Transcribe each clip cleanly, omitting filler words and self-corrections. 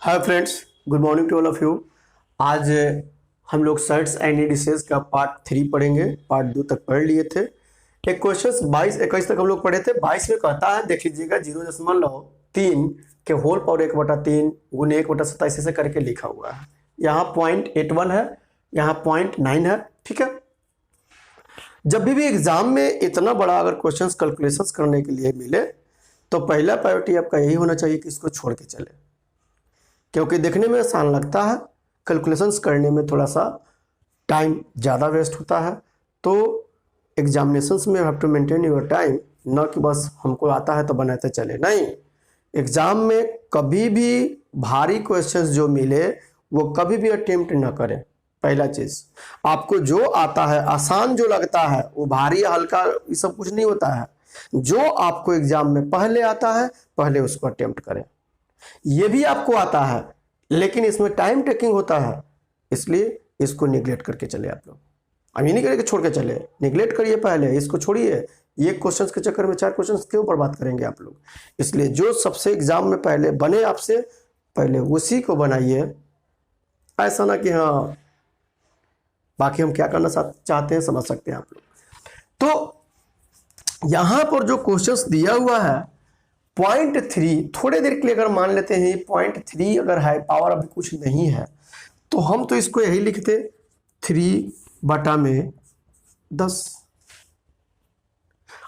Hi friends, good morning to all of you. आज हम लोग सर्ट्स एंड डिशेज का पार्ट 3 पढ़ेंगे। पार्ट 2 तक पढ़ लिए थे। एक क्वेश्चन 22-21 तक हम लोग पढ़े थे। 22 में कहता है, देख लीजिएगा, 0.3 के होल पावर 1/3 गुने 1/27 ऐसे करके लिखा हुआ है। यहाँ 0.81 है, यहाँ 0.9 है। ठीक है, जब भी एग्जाम में इतना बड़ा अगर क्वेश्चंस कैलकुलेशंस करने के लिए मिले तो पहला प्रायोरिटी आपका यही होना चाहिए कि इसको छोड़ के चले, क्योंकि देखने में आसान लगता है, कैलकुलेशंस करने में थोड़ा सा टाइम ज़्यादा वेस्ट होता है। तो एग्जामिनेशंस में have to maintain your time, न कि बस हमको आता है तो बनाते चले। नहीं, एग्जाम में कभी भी भारी क्वेश्चंस जो मिले वो कभी भी अटेम्प्ट न करें। पहला चीज़, आपको जो आता है, आसान जो लगता है, वो भारी हल्का ये सब कुछ नहीं होता है। जो आपको एग्जाम में पहले आता है पहले उसको अटेम्प्ट करें। ये भी आपको आता है लेकिन इसमें टाइम टेकिंग होता है, इसलिए इसको निगलेक्ट करके चले आप लोग। अब ये नहीं करें कि छोड़ के चले, निगलेक्ट करिए, पहले इसको छोड़िए। ये क्वेश्चंस के चक्कर में 4 क्वेश्चंस क्यों बर्बाद करेंगे आप लोग। इसलिए जो सबसे एग्जाम में पहले बने आपसे, पहले उसी को बनाइए। ऐसा ना कि हाँ बाकी हम क्या करना चाहते हैं, समझ सकते हैं आप लोग। तो यहां पर जो क्वेश्चंस दिया हुआ है 0.3, थोड़े देर के लिए अगर मान लेते हैं 0.3 अगर है, पावर अभी कुछ नहीं है, तो हम तो इसको यही लिखते 3/10।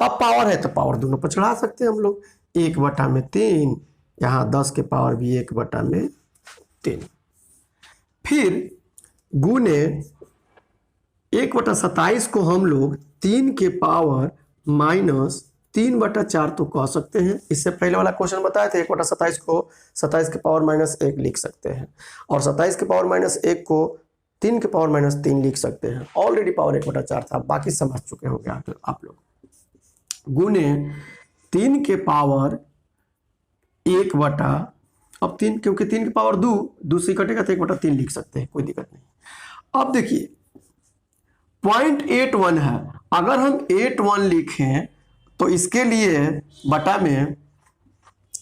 अब पावर है तो पावर दोनों पर चढ़ा सकते हैं हम लोग। 1/3, यहाँ 10 के पावर भी 1/3, फिर गुने 1/27 को हम लोग 3 के पावर -3/4 तो कह सकते हैं। इससे पहले वाला क्वेश्चन बताए थे 1/27 को 27 के पावर -1 लिख सकते हैं, और 27 के पावर -1 को 3 के पावर -3 लिख सकते हैं। ऑलरेडी पावर 1/4 था, बाकी समझ चुके होंगे आप लोग। गुने 3 के पावर 1/, अब 3, क्योंकि 3 के पावर 2 से कटेगा तो 1/3 लिख सकते हैं, कोई दिक्कत नहीं। अब देखिए 0.81 है, अगर हम 81 लिखें तो इसके लिए बटा में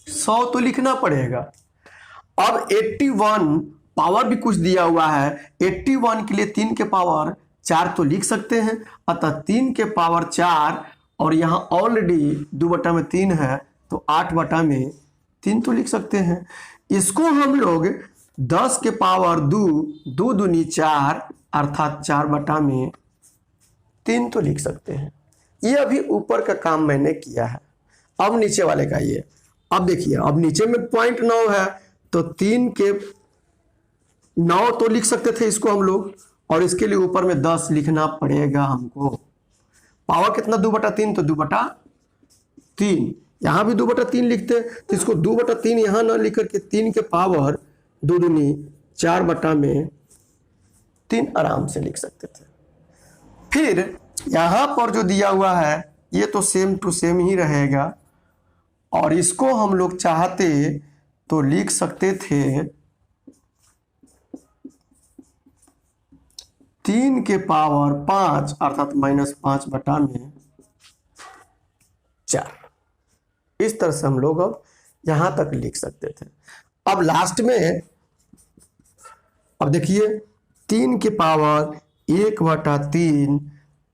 100 तो लिखना पड़ेगा। अब 81 पावर भी कुछ दिया हुआ है, 81 के लिए 3 के पावर 4 तो लिख सकते हैं, अतः 3 के पावर 4, और यहाँ ऑलरेडी 2/3 है तो 8/3 तो लिख सकते हैं। इसको हम लोग 10 के पावर 2 दूनी 4 अर्थात 4/3 तो लिख सकते हैं। ये अभी ऊपर का काम मैंने किया है। अब नीचे वाले का ये, अब देखिए, अब नीचे में 0.9 है तो 3 के 9 तो लिख सकते थे इसको हम लोग, और इसके लिए ऊपर में 10 लिखना पड़ेगा हमको। पावर कितना 2/3, तो 2/3, यहां भी 2/3 लिखते तो इसको 2/3 यहां ना लिख करके 3 के पावर 2 दूनी 4/3 आराम से लिख सकते थे। फिर यहां पर जो दिया हुआ है ये तो सेम टू सेम ही रहेगा, और इसको हम लोग चाहते तो लिख सकते थे 3 के पावर 5 अर्थात -5/4। इस तरह से हम लोग अब यहां तक लिख सकते थे। अब लास्ट में, अब देखिए 3 के पावर 1/3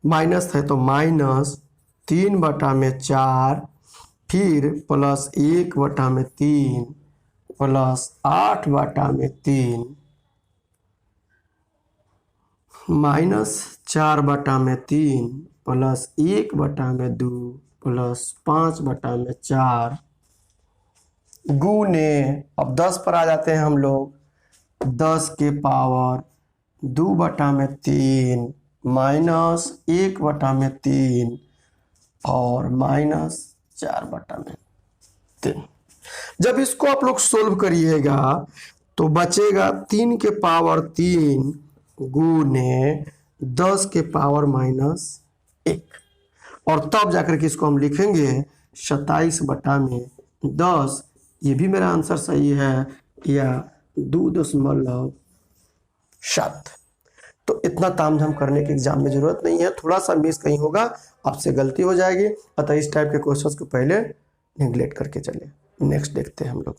माइनस है तो -3/4, फिर प्लस 1/3 प्लस 8/3 -4/3 प्लस 1/2 प्लस 5/4 गुने, अब 10 पर आ जाते हैं हम लोग, 10 के पावर 2/3 -1/3 और -4/3। जब इसको आप लोग सोल्व करिएगा तो बचेगा 3 के पावर 3 गुने 10 के पावर -1, और तब जाकर के इसको हम लिखेंगे 27/10। ये भी मेरा आंसर सही है, या 2.7। तो इतना तामझाम करने के एग्जाम में जरूरत नहीं है। थोड़ा सा मिस कहीं होगा, आपसे गलती हो जाएगी, अतः इस टाइप के क्वेश्चंस को पहले निगलेक्ट करके चले। नेक्स्ट देखते हैं हम लोग।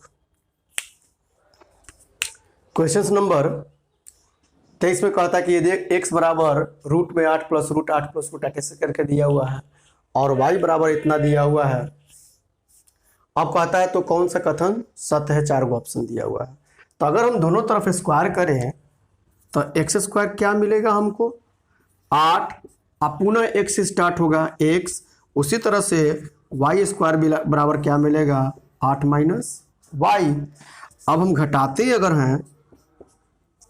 क्वेश्चन नंबर 23 में कहता है कि ये देख x बराबर रूट में 8 प्लस रूट 8 प्लस रूट 8 ऐसे करके दिया हुआ है और y बराबर इतना दिया हुआ है। अब कहता है तो कौन सा कथन सत्य है, 4 गो ऑप्शन दिया हुआ है। तो अगर हम दोनों तरफ स्क्वायर करें तो एक्स स्क्वायर क्या मिलेगा हमको 8, अब पुनः x से स्टार्ट होगा x, उसी तरह से y स्क्वायर बराबर क्या मिलेगा 8 माइनस y। अब हम घटाते ही अगर हैं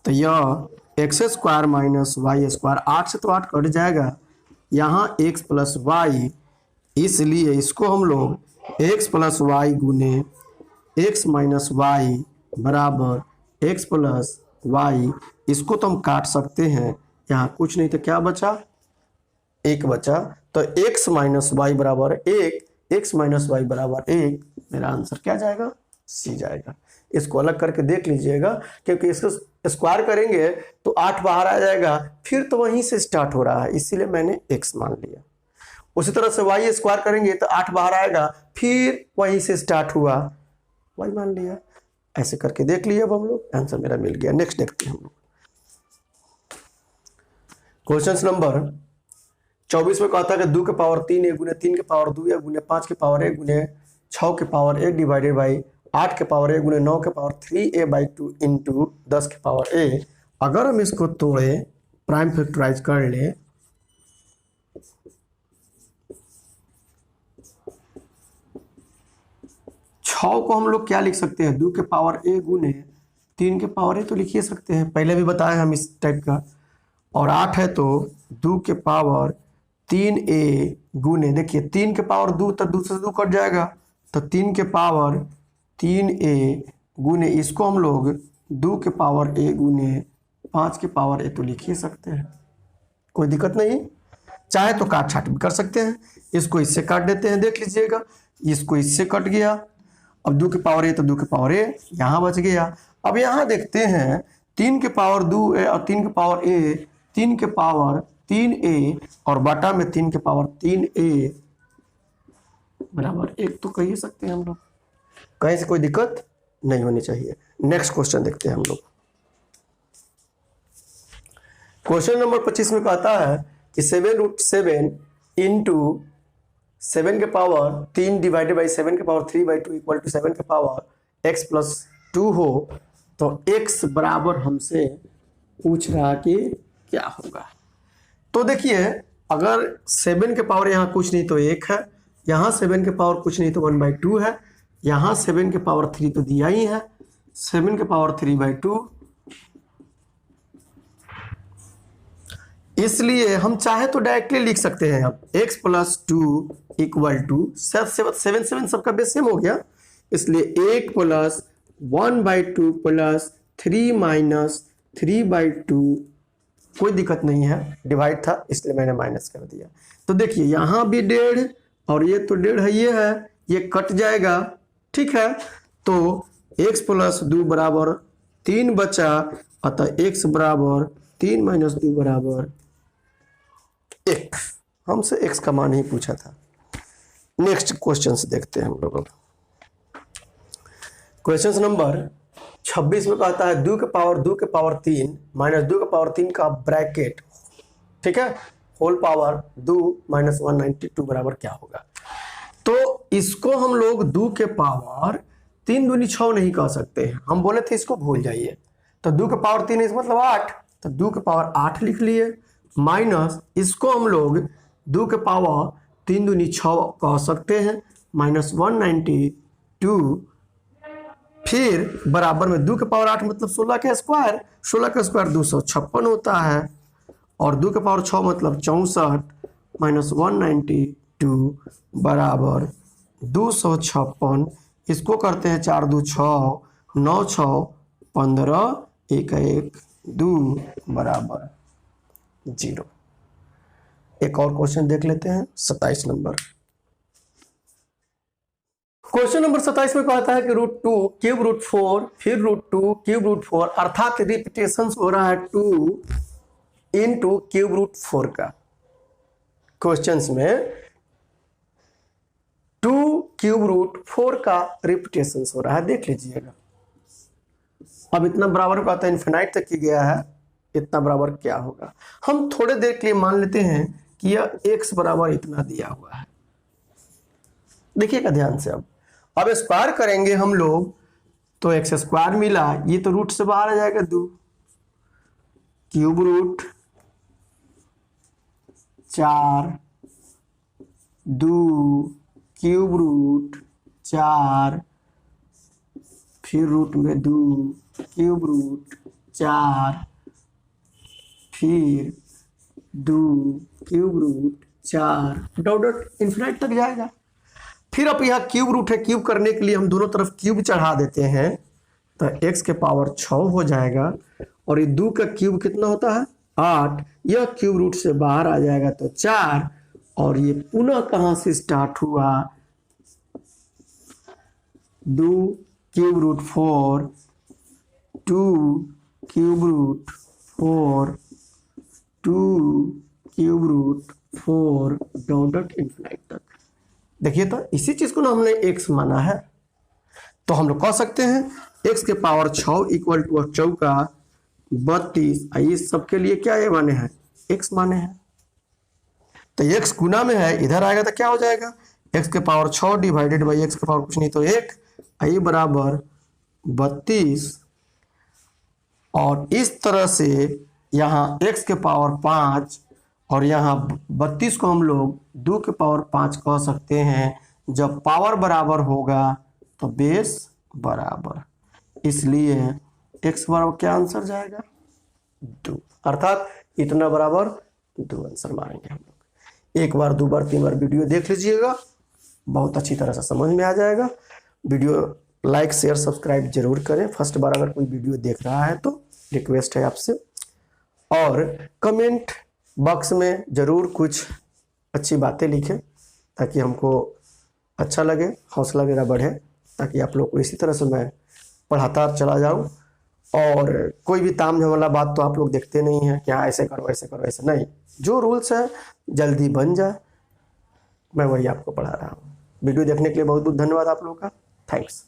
तो यह x square minus y square, 8 से तो 8 कट जाएगा, यहाँ x प्लस वाई, इसलिए इसको हम लोग x प्लस वाई गुने एक्स माइनस वाई बराबर x प्लस वाई, इसको तो हम काट सकते हैं, यहाँ कुछ नहीं तो क्या बचा 1 बचा, तो x माइनस वाई बराबर 1, x माइनस वाई बराबर 1, मेरा आंसर क्या जाएगा सी जाएगा। इसको अलग करके देख लीजिएगा क्योंकि इसको स्क्वायर करेंगे तो 8 बाहर आ जाएगा, फिर तो वहीं से स्टार्ट हो रहा है इसीलिए मैंने x मान लिया। उसी तरह से y स्क्वायर करेंगे तो 8 बाहर आएगा, फिर वहीं से स्टार्ट हुआ, y मान लिया। ऐसे करके देख लिए, अब हम लोग आंसर मेरा मिल गया। नेक्स्ट देखते हैं हम लोग क्वेश्चन नंबर 24 में कहता है कि 2 के पावर 3 a गुने 3 के पावर 2 a गुने 5 के पावर a गुने 6 के पावर a डिवाइडेड बाई 8 के पावर a गुने 9 के पावर 3a बाई 2 इंटू 10 के पावर a। अगर हम इसको तोड़े प्राइम फैक्टराइज कर ले, को हम लोग क्या लिख सकते हैं 2 के पावर a गुने 3 के पावर a तो लिख ही सकते हैं, पहले भी बताए हम इस टाइप का। और 8 है तो 2 के पावर 3a गुने, देखिए 3 के पावर 2 तो 2 से 2 कट जाएगा, तो 3 के पावर 3a गुने इसको हम लोग 2 के पावर a गुने 5 के पावर a तो लिख ही सकते हैं, कोई दिक्कत नहीं। चाहे तो काट छाट भी कर सकते हैं, इसको इससे काट देते हैं, देख लीजिएगा इसको इससे कट गया, अब 2 के पावर a तो 2 के पावर a यहाँ बच गया। अब यहाँ देखते हैं 3 के पावर 2a और 3 के पावर a, 3 के पावर 3a और बटा में 3 के पावर 3a बराबर 1 तो कह ही सकते हैं हम लोग, कहीं से कोई दिक्कत नहीं होनी चाहिए। नेक्स्ट क्वेश्चन देखते हैं हम लोग। क्वेश्चन नंबर 25 में कहता है कि 7√7 इंटू 7 के पावर 3 डिवाइडेड बाई 7 के पावर 3 बाई 2 इक्वल टू 7 के पावर x प्लस 2 हो, तो x बराबर हमसे पूछ रहा कि क्या होगा। तो देखिए अगर 7 के पावर यहाँ कुछ नहीं तो 1 है, यहाँ 7 के पावर कुछ नहीं तो 1/2 है, यहाँ 7 के पावर 3 तो दिया ही है, 7 के पावर 3/2, इसलिए हम चाहे तो डायरेक्टली लिख सकते हैं अब x प्लस 2 इक्वल टू 7 सबका बेस सेम हो गया, इसलिए 1 प्लस 1/2 प्लस 3 माइनस 3/2, कोई दिक्कत नहीं है, डिवाइड था इसलिए मैंने माइनस कर दिया। तो देखिए यहाँ भी 1.5 और ये तो 1.5 है, ये कट जाएगा, ठीक है। तो x प्लस 2 बराबर 3 बचा, अतः x बराबर 3 माइनस 2 बराबर 1, हमसे x का मान ही पूछा था। नेक्स्ट क्वेश्चन से देखते हैं हम लोग। क्वेश्चन नंबर 26 में कहता है 2 के पावर 3 माइनस 2 के पावर 3 का ब्रैकेट, ठीक है, होल पावर 2 माइनस 192 बराबर क्या होगा। तो इसको हम लोग 2 के पावर 3 दूनी 6 नहीं कह सकते हैं, हम बोले थे इसको भूल जाइए, तो 2 के पावर 3 मतलब 8, तो 2 के पावर 8 लिख लिए, माइनस इसको हम लोग 2 के पावर 3 दूनी 6 कह सकते हैं, माइनस 192, फिर बराबर में 2 के पावर 8 मतलब 16 का स्क्वायर, 16 का स्क्वायर 256 होता है, और 2 के पावर 6 मतलब 64 माइनस 192 बराबर 256, इसको करते हैं 4 2 6, 9 6 15, 1 1 2 बराबर 0। एक और क्वेश्चन देख लेते हैं 27 नंबर। क्वेश्चन नंबर 27 में कहता है कि √2 क्यूब √4 फिर √2 क्यूब √4, अर्थात रिपीटेशन हो रहा है 2 इंटू क्यूब √4 का। क्वेश्चंस में 2 क्यूब √4 का रिपीटेशन हो रहा है, देख लीजिएगा। अब इतना बराबर का आता है इन्फिनाइट तक की गया है, इतना बराबर क्या होगा। हम थोड़े देर के लिए मान लेते हैं कि यह x बराबर इतना दिया हुआ है। देखिएगा ध्यान से, अब स्क्वायर करेंगे हम लोग तो एक्स स्क्वायर मिला, ये तो रूट से बाहर आ जाएगा 2, क्यूब रूट 4 2 क्यूब रूट 4 फिर रूट में 2 क्यूब रूट 4 फिर 2 cube root 4 dot dot infinite तक जाएगा। फिर अब यहाँ क्यूब रूट है, क्यूब करने के लिए हम दोनों तरफ क्यूब चढ़ा देते हैं तो x के पावर 6 हो जाएगा, और ये 2 का क्यूब कितना होता है 8, यह क्यूब रूट से बाहर आ जाएगा तो 4, और ये पुनः कहाँ से स्टार्ट हुआ 2 cube root 4 2 cube root 4 2 cube root 4 dot dot infinite तक। देखिए तो इसी चीज को ना हमने x माना है, तो हम लोग कह सकते हैं x के पावर 6 इक्वल टू चौका 32, इस सबके लिए क्या ये माने हैं x माने हैं, तो x गुना में है इधर आएगा तो क्या हो जाएगा x के पावर 6 डिवाइडेड बाई x के पावर कुछ नहीं तो 1, आई बराबर 32, और इस तरह से यहाँ x के पावर 5 और यहाँ 32 को हम लोग 2 के पावर 5 कह सकते हैं। जब पावर बराबर होगा तो बेस बराबर, इसलिए x बराबर क्या आंसर जाएगा 2, अर्थात इतना बराबर 2 आंसर मारेंगे हम लोग। एक बार 2 बार 3 बार वीडियो देख लीजिएगा, बहुत अच्छी तरह से समझ में आ जाएगा। वीडियो लाइक शेयर सब्सक्राइब जरूर करें। फर्स्ट बार अगर कोई वीडियो देख रहा है तो रिक्वेस्ट है आपसे, और कमेंट बॉक्स में ज़रूर कुछ अच्छी बातें लिखें ताकि हमको अच्छा लगे, हौसला मेरा बढ़े, ताकि आप लोग को इसी तरह से मैं पढ़ाता चला जाऊं। और कोई भी ताम झाम वाला बात तो आप लोग देखते नहीं हैं कि हाँ ऐसे करो ऐसे नहीं, जो रूल्स है जल्दी बन जाए, मैं वही आपको पढ़ा रहा हूँ। वीडियो देखने के लिए बहुत बहुत धन्यवाद आप लोगों का, थैंक्स।